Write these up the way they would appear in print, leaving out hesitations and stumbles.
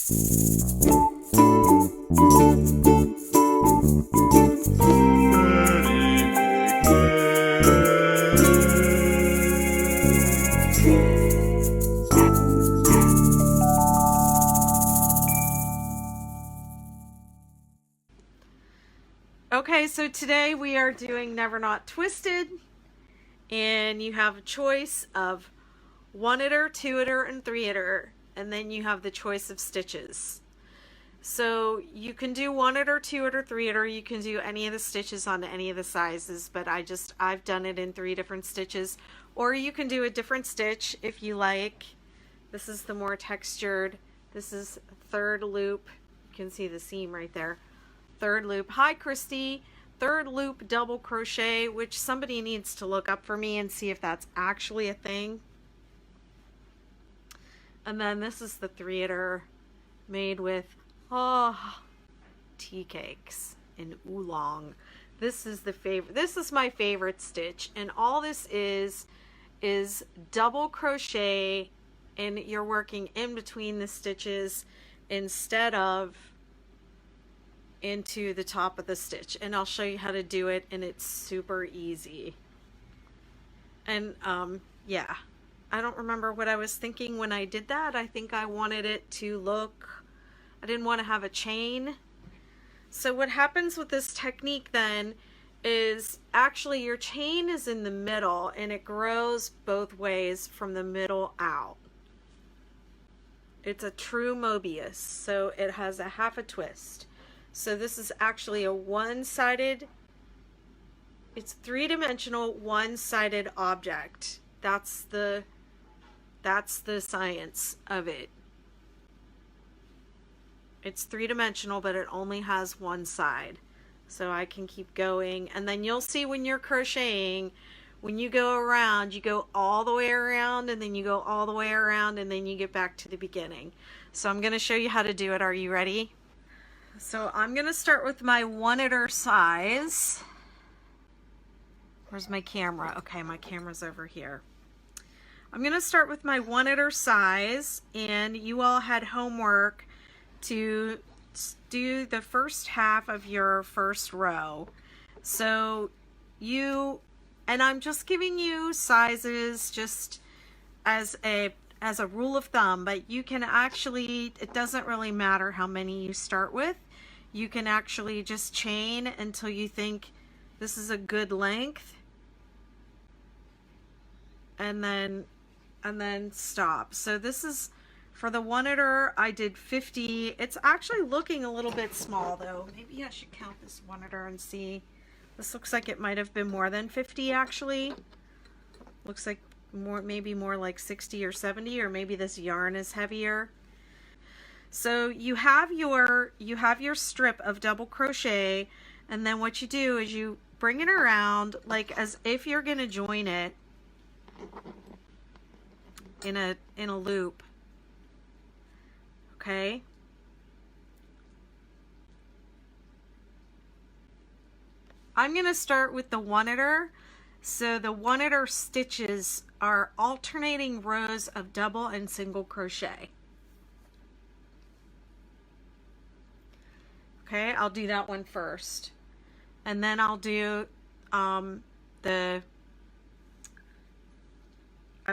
Okay, so today we are doing Never Not Twisted, and you have a choice of 1-iter, 2-iter, and 3-iter, and then you have the choice of stitches. So you can do 1-iter, 2-iter, 3-iter. You can do any of the stitches on any of the sizes, but I've done it in 3 different stitches, or you can do a different stitch if you like. This is the more textured. This is third loop. You can see the seam right there. Third loop. Hi, Christy. Third loop double crochet, which somebody needs to look up for me and see if that's actually a thing. And then this is the 3-iter made with tea cakes and oolong. This is the favorite. This is my favorite stitch, and all this is double crochet, and you're working in between the stitches instead of into the top of the stitch, and I'll show you how to do it, and it's super easy. And yeah, I don't remember what I was thinking when I did that. I think I wanted it to look, I didn't want to have a chain. So what happens with this technique then is actually your chain is in the middle, and it grows both ways from the middle out. It's a true Mobius, so it has a half a twist. So this is actually a one-sided, it's three-dimensional one-sided object. That's the science of it. It's three-dimensional, but it only has one side. So I can keep going, and then you'll see when you're crocheting, when you go around, you go all the way around, and then you go all the way around, and then you get back to the beginning. So I'm going to show you how to do it. Are you ready? So I'm going to start with my 1-iter size. Where's my camera? Okay, my camera's over here. I'm going to start with my 1-iter size, and you all had homework to do the first half of your first row. So and I'm just giving you sizes just as a rule of thumb, but you can actually, it doesn't really matter how many you start with. You can actually just chain until you think this is a good length, and then stop. So this is for the 1-iter. I did 50. It's actually looking a little bit small though. Maybe I should count this 1-iter and see. This looks like it might have been more than 50 actually. Looks like maybe more like 60 or 70, or maybe this yarn is heavier. So you have your strip of double crochet, and then what you do is you bring it around like as if you're going to join it in a loop. Okay? I'm going to start with the 1-iter. So the 1-iter stitches are alternating rows of double and single crochet. Okay, I'll do that one first. And then I'll do I'm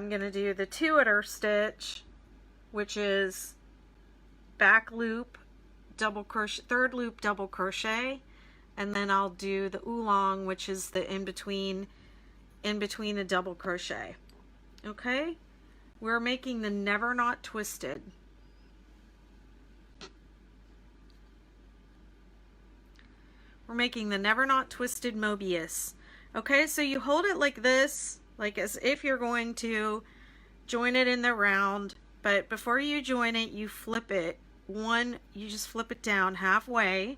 going to do the 2-iter stitch, which is back loop, double crochet, third loop double crochet, and then I'll do the oolong, which is the in between the double crochet. Okay, we're making the Never Not Twisted. We're making the Never Not Twisted Mobius. Okay, so you hold it like this, like as if you're going to join it in the round, but before you join it, you flip it. You just flip it down halfway.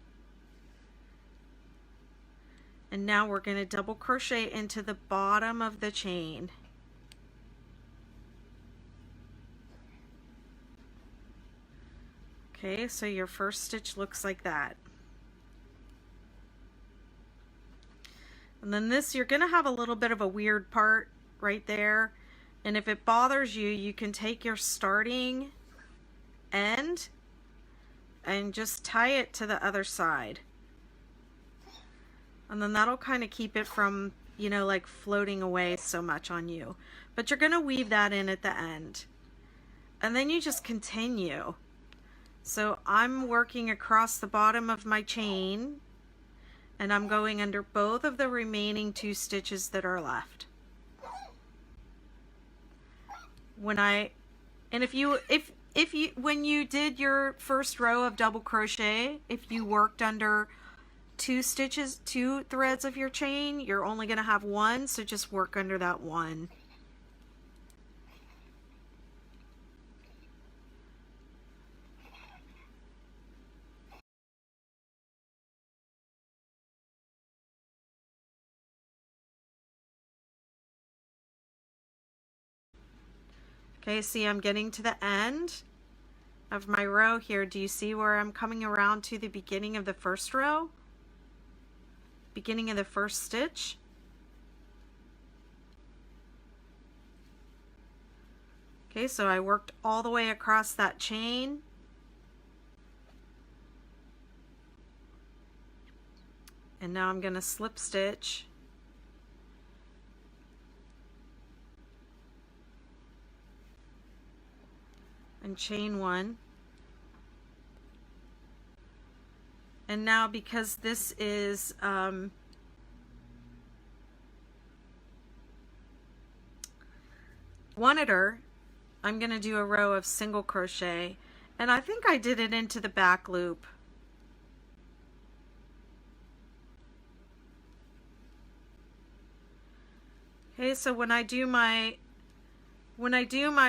And now we're going to double crochet into the bottom of the chain. Okay, so your first stitch looks like that. And then this, you're going to have a little bit of a weird part right there. And if it bothers you, you can take your starting end and just tie it to the other side. And then that'll kind of keep it from, you know, like floating away so much on you. But you're going to weave that in at the end. And then you just continue. So I'm working across the bottom of my chain, and I'm going under both of the remaining 2 stitches that are left. When you did your first row of double crochet, if you worked under 2 threads of your chain, you're only going to have 1, so just work under that 1. Okay, see, I'm getting to the end of my row here. Do you see where I'm coming around to the beginning of the first row? Beginning of the first stitch? Okay, so I worked all the way across that chain. And now I'm going to slip stitch. And chain 1. And now, because this is one-iter, I'm going to do a row of single crochet, and I think I did it into the back loop. Okay, so when I do my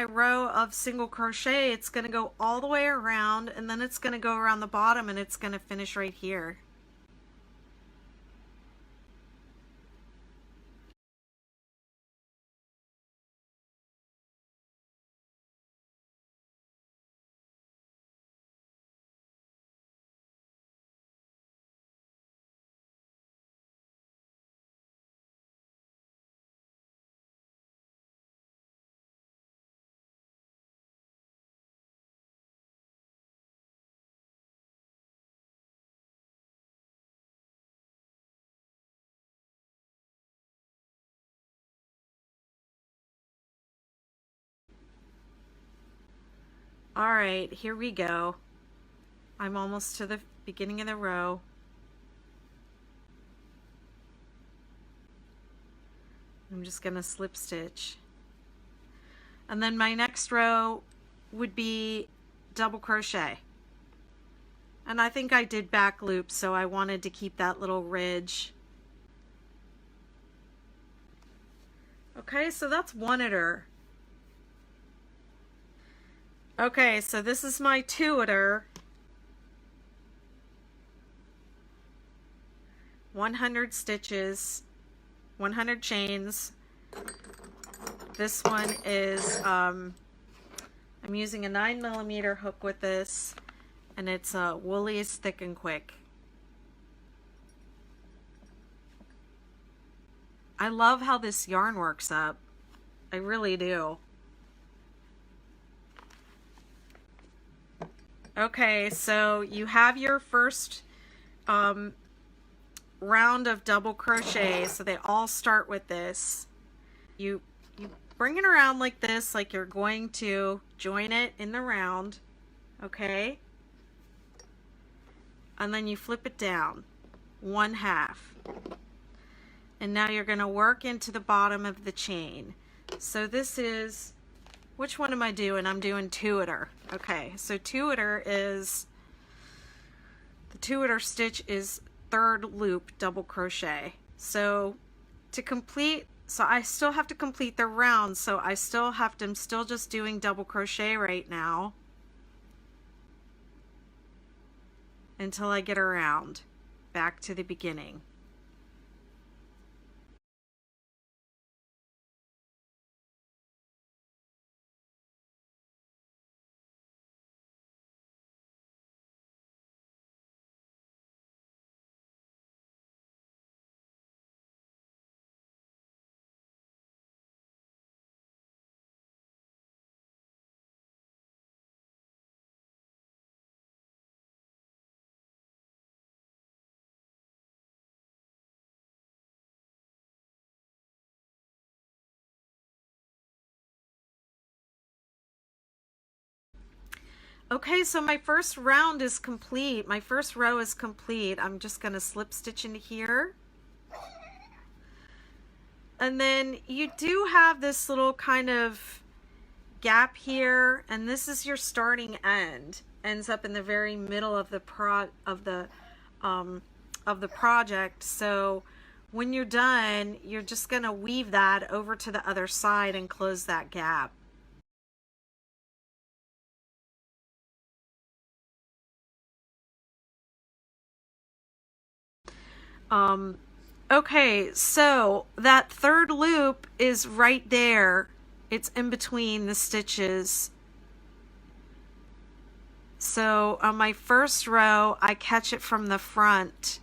row of single crochet, it's going to go all the way around, and then it's going to go around the bottom, and it's going to finish right here. All right, here we go. I'm almost to the beginning of the row. I'm just going to slip stitch. And then my next row would be double crochet. And I think I did back loops, so I wanted to keep that little ridge. Okay, so that's one-iter. Okay, so this is my two-iter. 100 stitches, 100 chains. This one is, I'm using a 9mm hook with this, and it's Woolies Thick and Quick. I love how this yarn works up. I really do. Okay, so you have your first round of double crochet, so they all start with this. You bring it around like this, like you're going to join it in the round, okay? And then you flip it down, 1/2. And now you're going to work into the bottom of the chain. So this is, which one am I doing? I'm doing two-iter. Okay, so two-iter is, the two-iter stitch is 3rd loop double crochet. So to complete, so I still have to complete the round, so I still have to, I'm still just doing double crochet right now until I get around back to the beginning. Okay, so my first round is complete. My first row is complete. I'm just going to slip stitch into here. And then you do have this little kind of gap here, and this is your starting end. Ends up in the very middle of the project. So when you're done, you're just going to weave that over to the other side and close that gap. Okay, so that third loop is right there. It's in between the stitches. So on my first row, I catch it from the front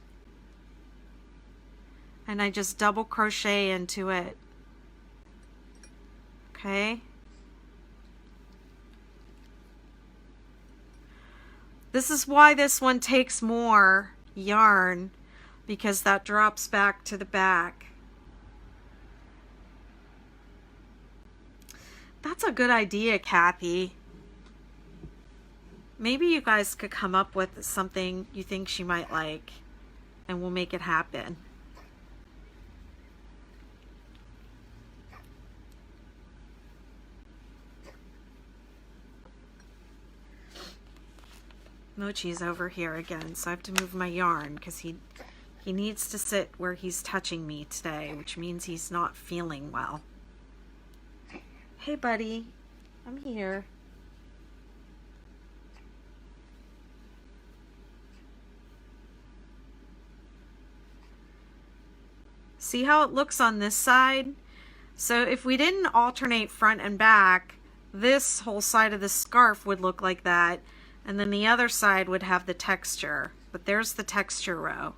and I just double crochet into it. Okay. This is why this one takes more yarn, because that drops back to the back. That's a good idea, Kathy. Maybe you guys could come up with something you think she might like, and we'll make it happen. Mochi's over here again, so I have to move my yarn because he needs to sit where he's touching me today, which means he's not feeling well. Hey, buddy. I'm here. See how it looks on this side? So if we didn't alternate front and back, this whole side of the scarf would look like that, and then the other side would have the texture. But there's the texture row.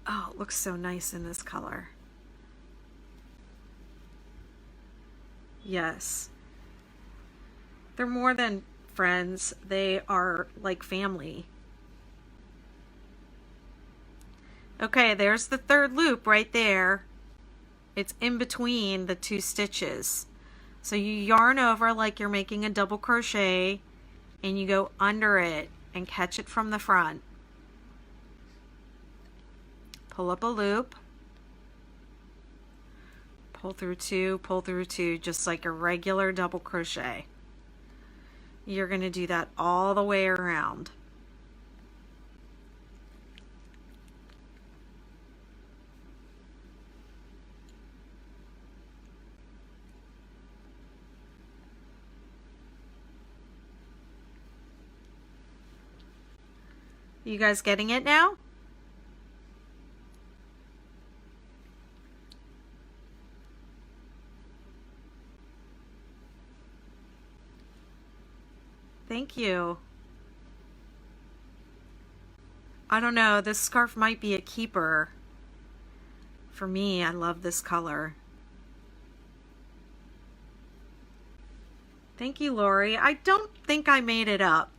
Oh, it looks so nice in this color. Yes. They're more than friends. They are like family. Okay, there's the third loop right there. It's in between the two stitches. So you yarn over like you're making a double crochet, and you go under it and catch it from the front. Pull up a loop, pull through two, just like a regular double crochet. You're going to do that all the way around. You guys getting it now? Thank you. I don't know, this scarf might be a keeper. For me, I love this color. Thank you, Lori. I don't think I made it up.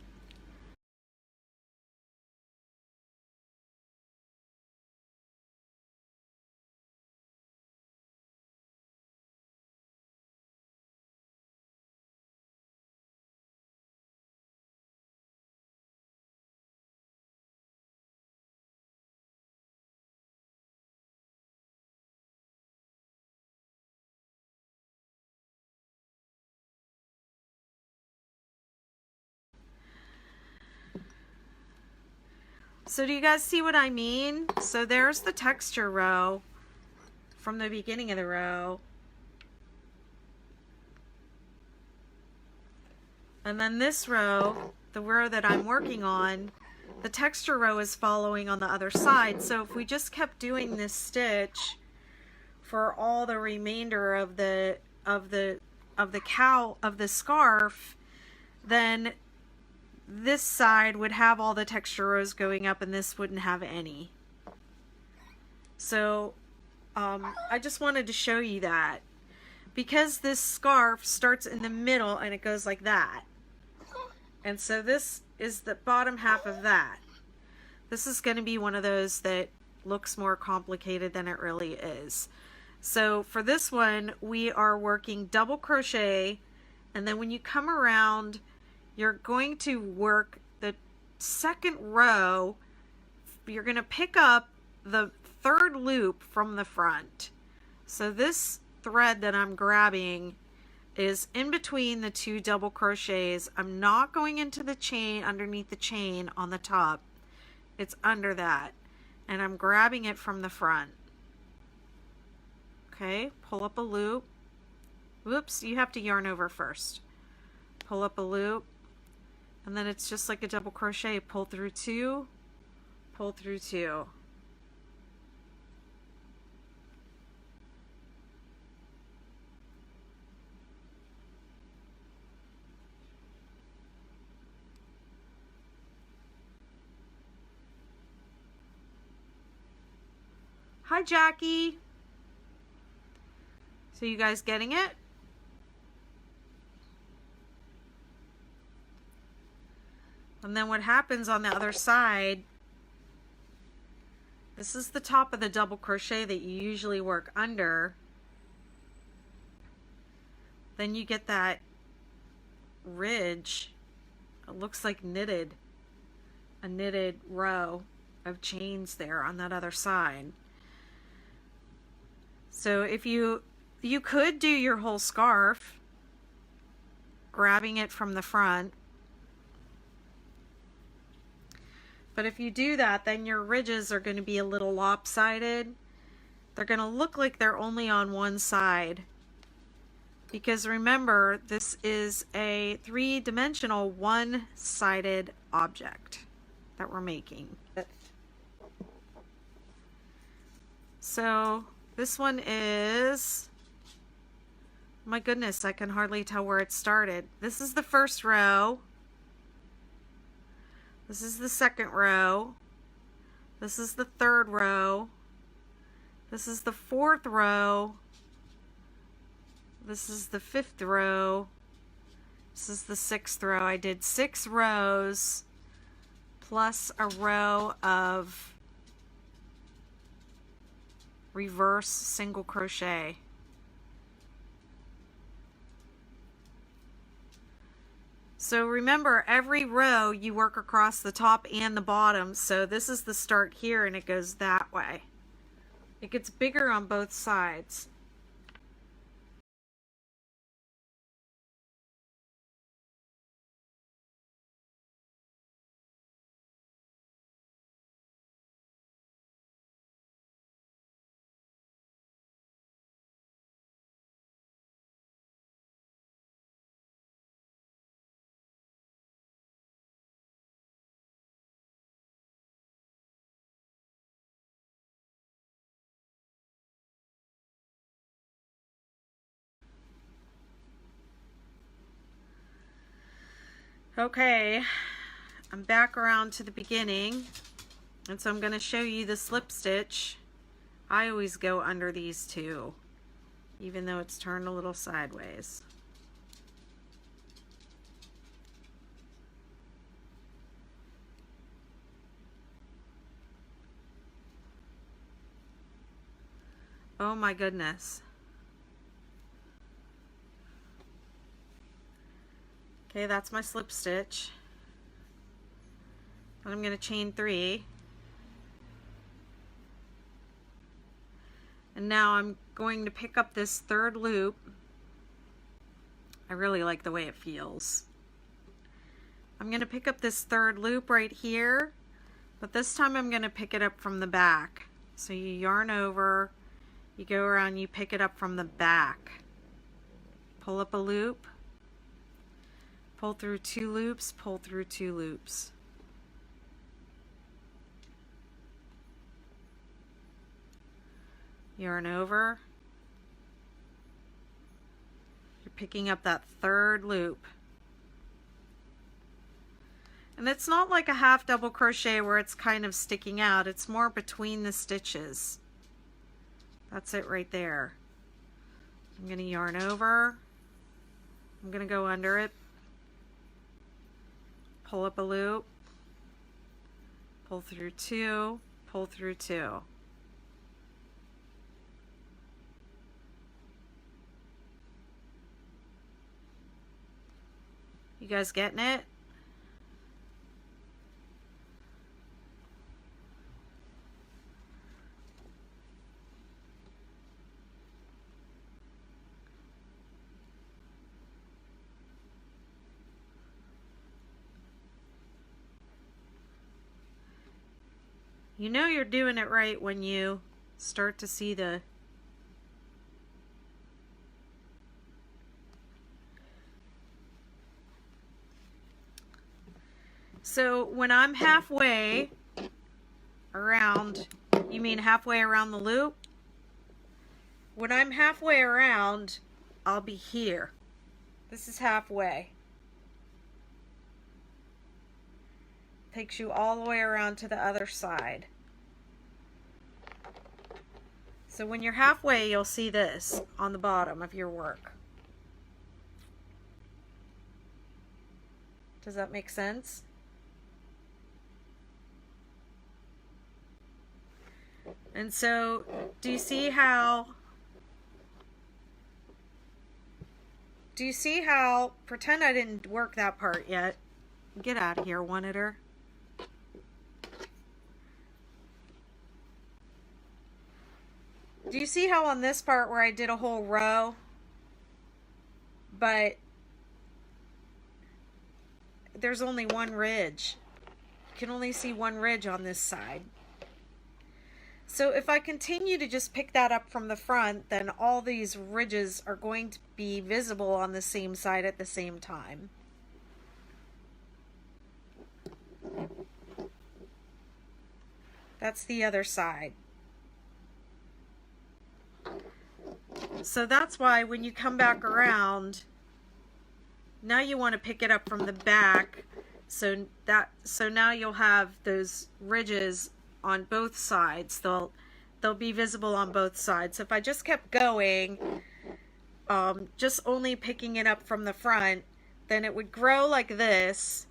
So do you guys see what I mean? So there's the texture row from the beginning of the row. And then this row, the row that I'm working on, the texture row is following on the other side. So if we just kept doing this stitch for all the remainder of the scarf, then this side would have all the texture rows going up and this wouldn't have any. So I just wanted to show you that, because this scarf starts in the middle and it goes like that. And so this is the bottom half of that. This is going to be one of those that looks more complicated than it really is. So for this one, we are working double crochet, and then when you come around, you're going to work the second row. You're going to pick up the third loop from the front. So this thread that I'm grabbing is in between the two double crochets. I'm not going into the chain, underneath the chain on the top. It's under that. And I'm grabbing it from the front. Okay, pull up a loop. Whoops, you have to yarn over first. Pull up a loop, and then it's just like a double crochet. Pull through two, pull through two. Hi, Jackie. So you guys getting it? And then what happens on the other side, this is the top of the double crochet that you usually work under. Then you get that ridge. It looks like knitted, a knitted row of chains there on that other side. So if you could do your whole scarf, grabbing it from the front. But if you do that, then your ridges are going to be a little lopsided. They're going to look like they're only on one side. Because remember, this is a three-dimensional, one-sided object that we're making. So this one is, my goodness, I can hardly tell where it started. This is the first row. This is the second row. This is the third row. This is the fourth row. This is the fifth row. This is the sixth row. I did 6 rows plus a row of reverse single crochet. So remember, every row you work across the top and the bottom. So this is the start here and it goes that way. It gets bigger on both sides. Okay, I'm back around to the beginning, and so I'm going to show you the slip stitch. I always go under these two, even though it's turned a little sideways. Oh my goodness. Okay, that's my slip stitch. And I'm going to chain 3. And now I'm going to pick up this third loop. I really like the way it feels. I'm going to pick up this third loop right here, but this time I'm going to pick it up from the back. So you yarn over, you go around, you pick it up from the back. Pull up a loop. Pull through 2 loops, pull through 2 loops. Yarn over. You're picking up that third loop. And it's not like a half double crochet where it's kind of sticking out. It's more between the stitches. That's it right there. I'm going to yarn over. I'm going to go under it. Pull up a loop, pull through 2, pull through 2. You're You guys getting it? You know you're doing it right when you start to see the So when I'm halfway around, you mean halfway around the loop? When I'm halfway around, I'll be here. This is halfway. Takes you all the way around to the other side. So when you're halfway, you'll see this on the bottom of your work. Does that make sense? And so, do you see how, pretend I didn't work that part yet. Get out of here, one-itter. Do you see how on this part where I did a whole row, but there's only one ridge? You can only see one ridge on this side. So if I continue to just pick that up from the front, then all these ridges are going to be visible on the same side at the same time. That's the other side. So that's why when you come back around, now you want to pick it up from the back, so now you'll have those ridges on both sides. They'll be visible on both sides. So if I just kept going, just only picking it up from the front, then it would grow like this,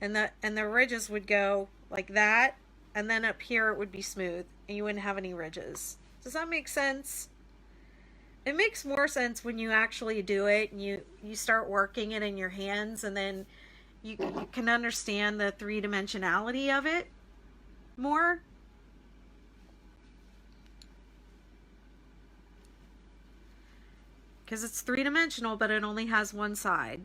and the ridges would go like that, and then up here it would be smooth, and you wouldn't have any ridges. Does that make sense? It makes more sense when you actually do it and you start working it in your hands, and then you can understand the three-dimensionality of it more. Because it's three-dimensional, but it only has one side.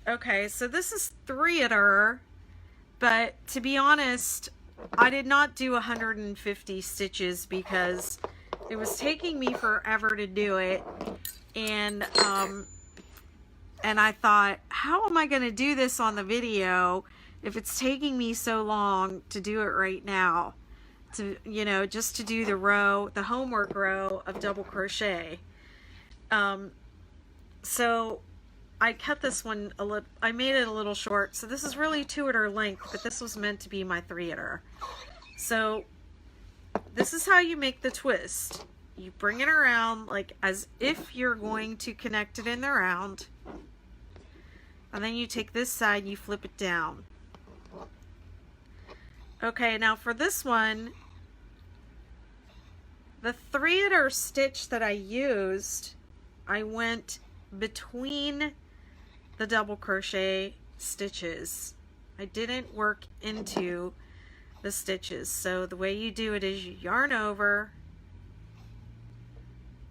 Okay, so this is three-itre, but to be honest, I did not do 150 stitches because it was taking me forever to do it, and I thought, how am I going to do this on the video if it's taking me so long to do it right now? To, you know, just to do the row, the homework row of double crochet. So I cut this one a little, I made it a little short. So this is really 2-itre length, but this was meant to be my 3-itre. So this is how you make the twist. You bring it around like as if you're going to connect it in the round. And then you take this side and you flip it down. Okay, now for this one, the 3-itre stitch that I used, I went between the double crochet stitches. I didn't work into the stitches. So the way you do it is you yarn over,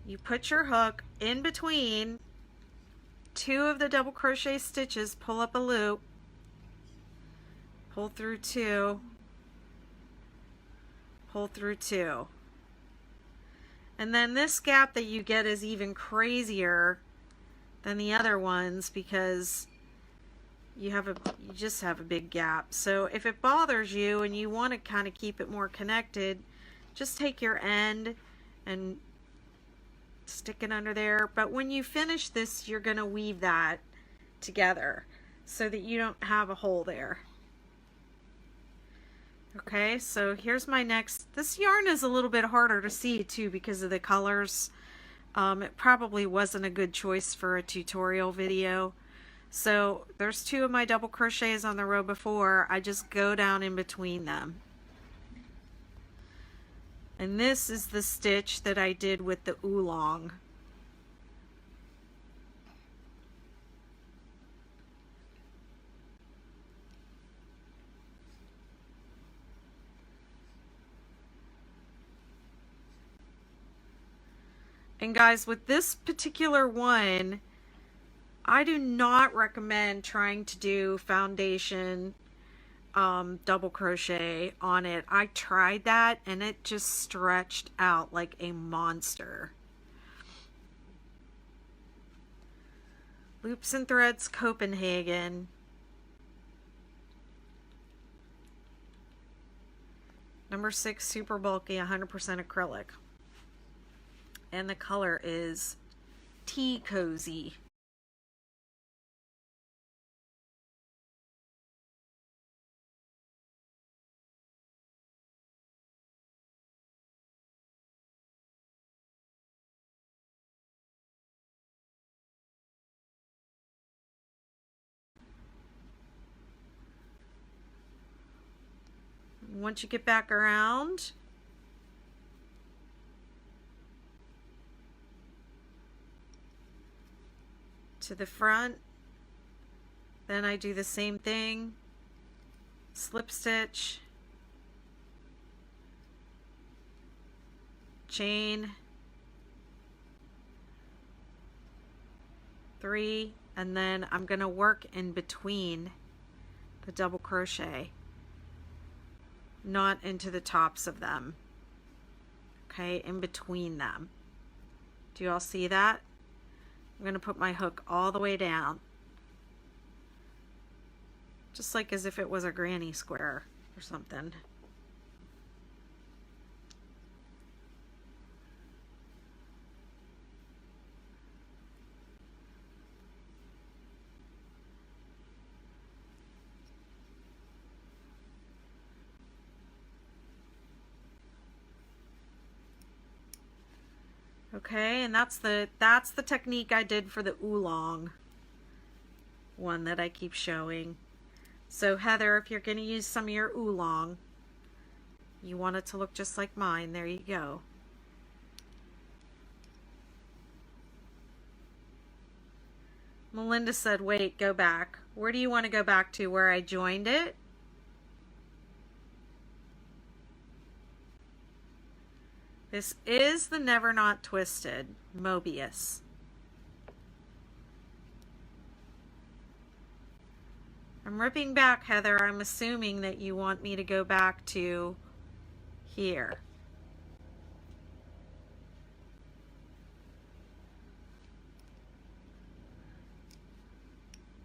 you put your hook in between 2 of the double crochet stitches, pull up a loop, pull through 2, pull through 2. And then this gap that you get is even crazier than the other ones because you just have a big gap. So if it bothers you and you want to kind of keep it more connected, just take your end and stick it under there. But when you finish this, you're going to weave that together so that you don't have a hole there. Okay, so here's my next. This yarn is a little bit harder to see too because of the colors. It probably wasn't a good choice for a tutorial video. So there's 2 of my double crochets on the row before. I just go down in between them. And this is the stitch that I did with the oolong. And guys, with this particular one, I do not recommend trying to do foundation double crochet on it. I tried that and it just stretched out like a monster. Loops and Threads Copenhagen. Number 6, super bulky, 100% acrylic. And the color is Tea Cozy. Once you get back around, to the front, then I do the same thing, slip stitch, chain 3, and then I'm going to work in between the double crochet, not into the tops of them. Okay, in between them. Do you all see that? I'm going to put my hook all the way down, just like as if it was a granny square or something. Okay, and that's the technique I did for the oolong one that I keep showing. So Heather, if you're going to use some of your oolong, you want it to look just like mine. There you go. Melinda said, wait, go back. Where do you want to go back to? Where I joined it? This is the Never Not Twisted Mobius. I'm ripping back, Heather. I'm assuming that you want me to go back to here.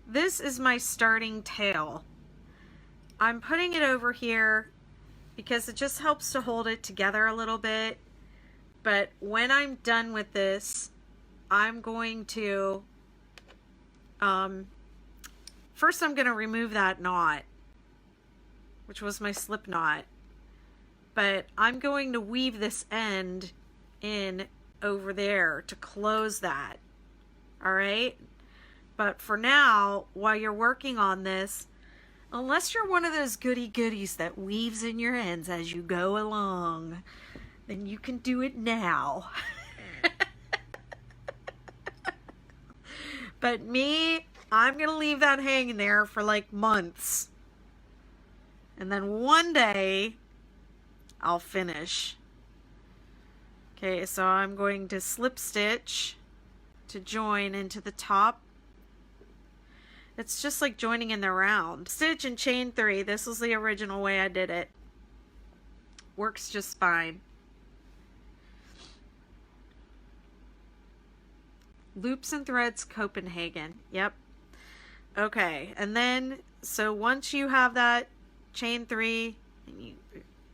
This is my starting tail. I'm putting it over here because it just helps to hold it together a little bit. But when I'm done with this, I'm going to, first I'm going to remove that knot, which was my slip knot. But I'm going to weave this end in over there to close that. All right? But for now, while you're working on this, unless you're one of those goodies that weaves in your ends as you go along, then you can do it now. But me, I'm going to leave that hanging there for like months. And then one day, I'll finish. Okay, so I'm going to slip stitch to join into the top. It's just like joining in the round. Stitch and chain 3. This was the original way I did it. Works just fine. Loops and Threads Copenhagen. Yep. Okay, and then so once you have that chain 3, and you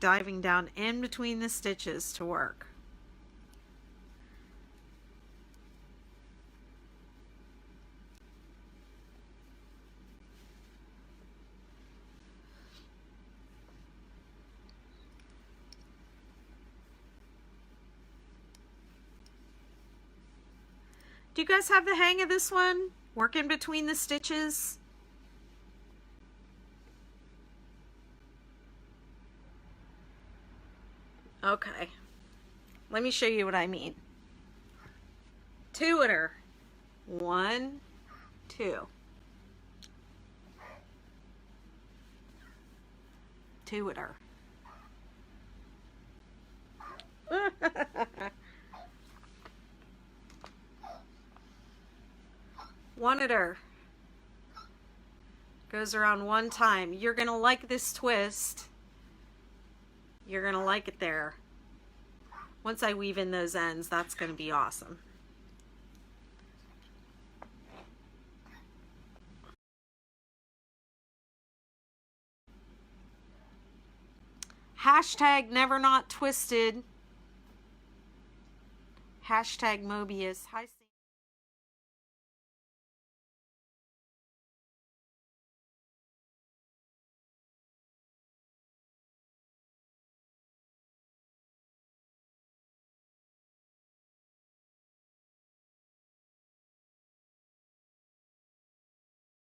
diving down in between the stitches to work. Do you guys have the hang of this one? Working between the stitches? Okay. Let me show you what I mean. Two-itter. 1, 2. Two-itter. One-itter. Goes around one time. You're going to like this twist. You're going to like it there. Once I weave in those ends, that's going to be awesome. Hashtag never not twisted. Hashtag Mobius. Hi.